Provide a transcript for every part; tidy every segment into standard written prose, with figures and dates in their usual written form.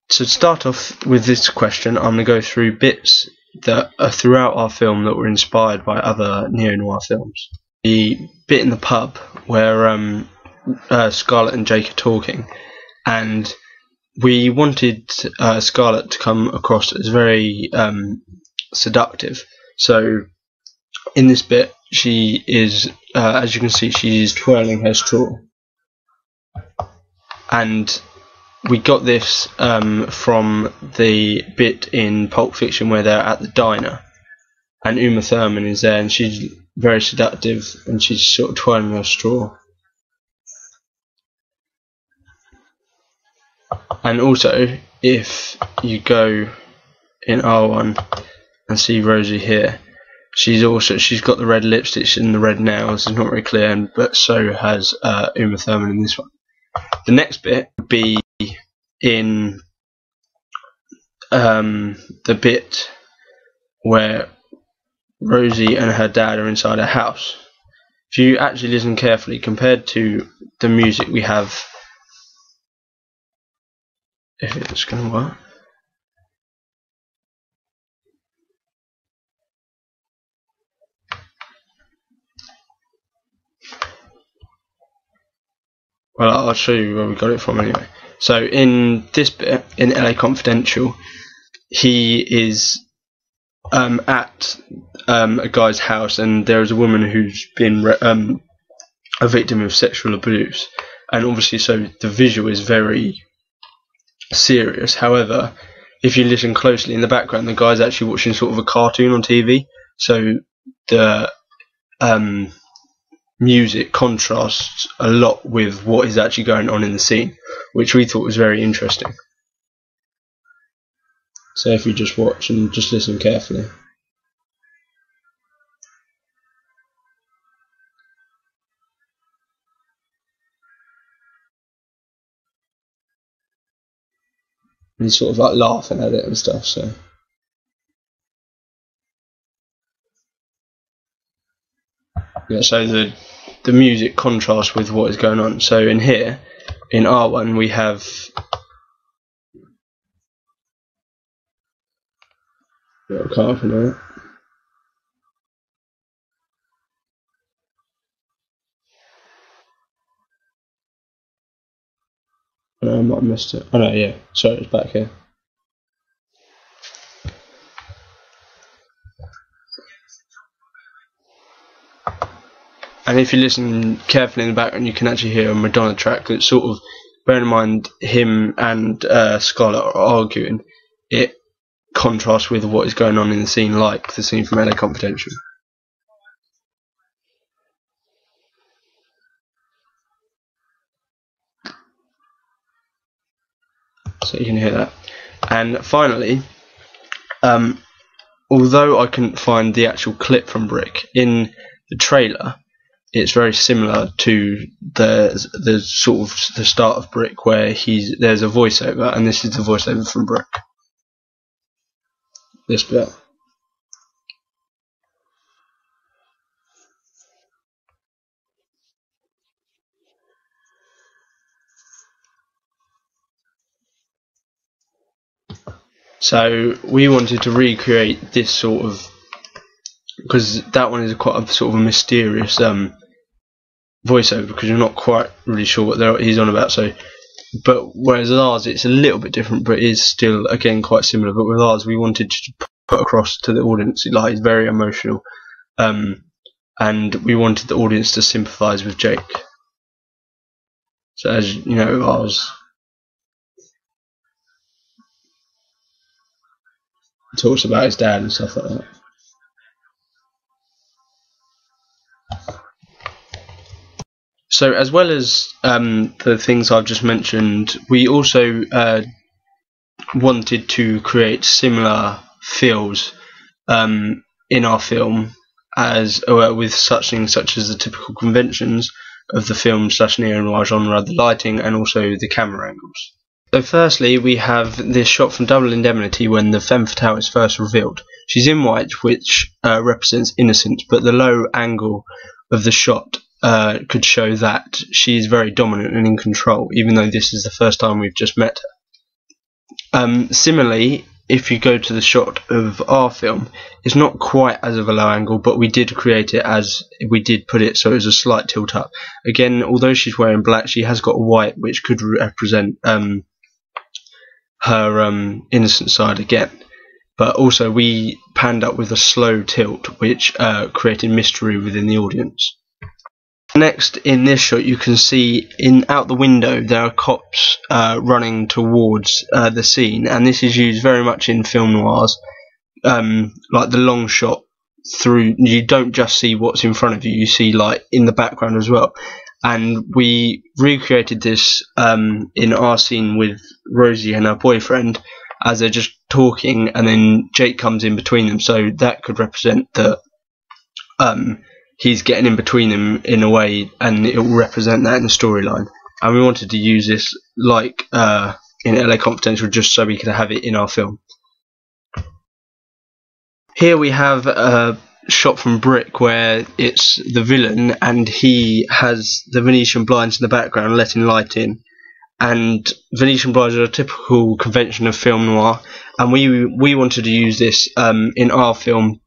So to start off with this question, I'm going to go through bits that are throughout our film that were inspired by other neo-noir films. The bit in the pub where Scarlett and Jake are talking, and we wanted Scarlett to come across as very seductive. So in this bit, she is, as you can see, she's twirling her straw, and we got this from the bit in Pulp Fiction where they're at the diner and Uma Thurman is there and she's very seductive and she's sort of twirling her straw. And also, if you go in R1 and see Rosie here, she's got the red lipstick and the red nails. It's not very clear, but so has Uma Thurman in this one. The next bit would be in the bit where Rosie and her dad are inside a house. If you actually listen carefully, compared to the music we have, if it's going to work. Well, I'll show you where we got it from anyway. So in this bit, in LA Confidential, he is at a guy's house and there is a woman who's been a victim of sexual abuse. And obviously, so the visual is very serious. However, if you listen closely in the background, the guy's actually watching sort of a cartoon on TV. So the music contrasts a lot with what is actually going on in the scene, which we thought was very interesting. So if you just watch and just listen carefully. And he's sort of like laughing at it and stuff, so. Yeah, so the music contrasts with what is going on. So in here, in R1, we have I can't open it. I might have missed it. Oh no, yeah. Sorry, it's back here. And if you listen carefully in the background, you can actually hear a Madonna track that's sort of, bearing in mind him and Scarlett are arguing, it contrasts with what is going on in the scene, like the scene from LA Confidential. So you can hear that. And finally, although I couldn't find the actual clip from Brick, in the trailer, it's very similar to the sort of the start of Brick, where there's a voiceover, and this is the voiceover from Brick. This bit. So we wanted to recreate this sort of, because that one is quite a sort of a mysterious voiceover, because you're not quite really sure what he's on about. So, but whereas ours, it's a little bit different, but it is still again quite similar. But with ours, we wanted to put across to the audience, like, it's very emotional, and we wanted the audience to sympathise with Jake. So as you know, ours talks about his dad and stuff like that. So as well as the things I've just mentioned, we also wanted to create similar feels in our film as with such things such as the typical conventions of the film / neo-noir genre, the lighting and also the camera angles. So firstly, we have this shot from Double Indemnity when the femme fatale is first revealed. She's in white, which represents innocence, but the low angle of the shot could show that she's very dominant and in control, even though this is the first time we've just met her. Similarly, if you go to the shot of our film, it's not quite as of a low angle, but we did create it as we did put it so it was a slight tilt up. Again, although she's wearing black, she has got a white, which could represent her innocent side again. But also we panned up with a slow tilt, which created mystery within the audience. Next, in this shot, you can see out the window there are cops running towards the scene, and this is used very much in film noirs, like the long shot through. You don't just see what's in front of you; you see like in the background as well. And we recreated this in our scene with Rosie and her boyfriend, as they're just talking, and then Jake comes in between them. So that could represent that he's getting in between them in a way, and it will represent that in the storyline. And we wanted to use this like in LA Confidential, just so we could have it in our film. Here we have a shot from Brick where it's the villain, and he has the Venetian blinds in the background letting light in. And Venetian blinds are a typical convention of film noir, and we wanted to use this in our film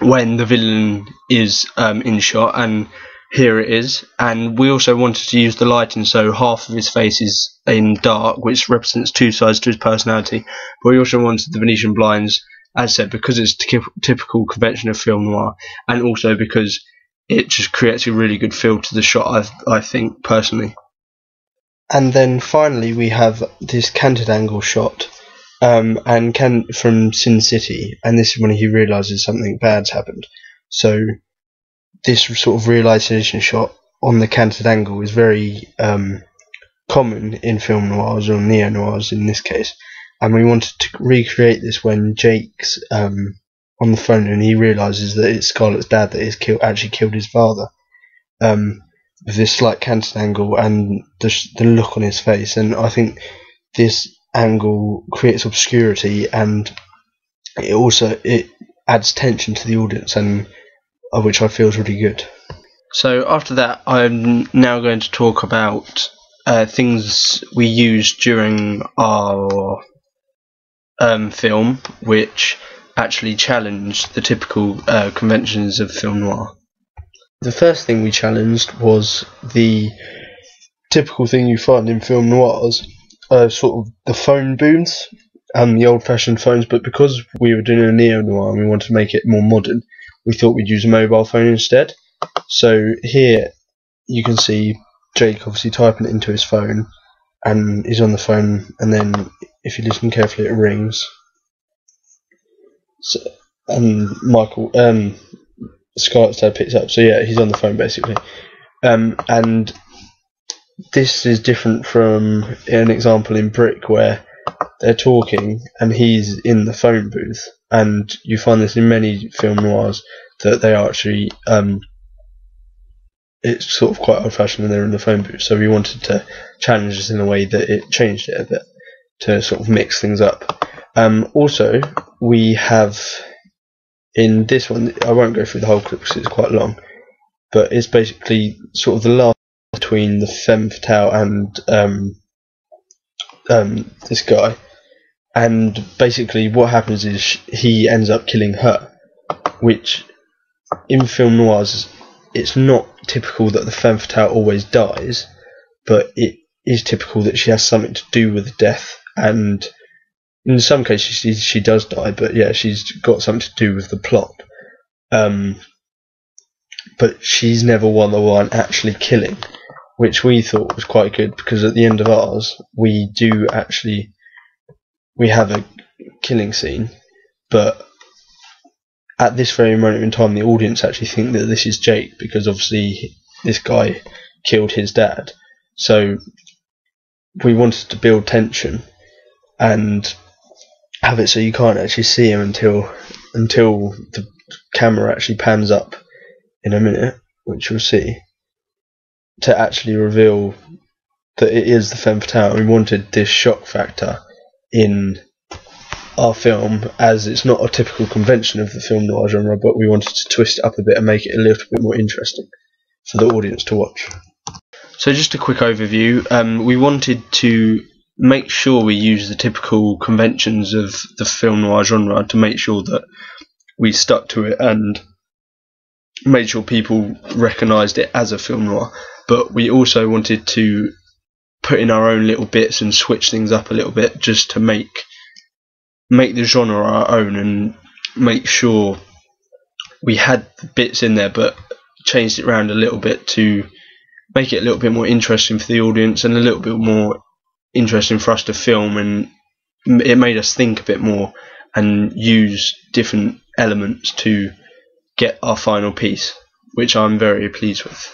when the villain is in shot, and here it is. And we also wanted to use the lighting, so half of his face is in dark, which represents two sides to his personality, but we also wanted the Venetian blinds, as I said, because it's typical convention of film noir, and also because it just creates a really good feel to the shot, I think, personally. And then finally we have this canted angle shot from Sin City, and this is when he realises something bad's happened. So this sort of realisation shot on the canted angle is very common in film noirs, or neo-noirs in this case, and we wanted to recreate this when Jake's on the phone and he realises that it's Scarlett's dad that has actually killed his father, with this slight canted angle and the look on his face. And I think this angle creates obscurity, and it adds tension to the audience, and which I feel is really good. So after that, I'm now going to talk about things we used during our film, which actually challenged the typical conventions of film noir. The first thing we challenged was the typical thing you find in film noirs, sort of the phone booths, the old-fashioned phones, but because we were doing a neo-noir and we wanted to make it more modern, we thought we'd use a mobile phone instead. So here you can see Jake obviously typing it into his phone, and he's on the phone, and then if you listen carefully it rings. So, and Scarlett's dad picks up, so yeah, he's on the phone basically. And this is different from an example in Brick where they're talking and he's in the phone booth, and you find this in many film noirs that they are actually it's sort of quite old-fashioned and they're in the phone booth. So we wanted to challenge this in a way that it changed it a bit to sort of mix things up. Also, we have in this one, I won't go through the whole clip because it's quite long, but it's basically sort of the last between the femme fatale and this guy, and basically what happens is he ends up killing her, which in film noirs it's not typical that the femme fatale always dies, but it is typical that she has something to do with the death, and in some cases she does die, but yeah, she's got something to do with the plot. But she's never the one actually killing, which we thought was quite good, because at the end of ours we have a killing scene, but at this very moment in time the audience actually think that this is Jake, because obviously this guy killed his dad. So we wanted to build tension and have it so you can't actually see him until the camera actually pans up in a minute, which you'll see, to actually reveal that it is the femme fatale. We wanted this shock factor in our film, as it's not a typical convention of the film noir genre, but we wanted to twist it up a bit and make it a little bit more interesting for the audience to watch. So just a quick overview. We wanted to make sure we use the typical conventions of the film noir genre to make sure that we stuck to it and made sure people recognised it as a film noir. But we also wanted to put in our own little bits and switch things up a little bit, just to make the genre our own and make sure we had bits in there but changed it around a little bit to make it a little bit more interesting for the audience and a little bit more interesting for us to film, and it made us think a bit more and use different elements to get our final piece, which I'm very pleased with.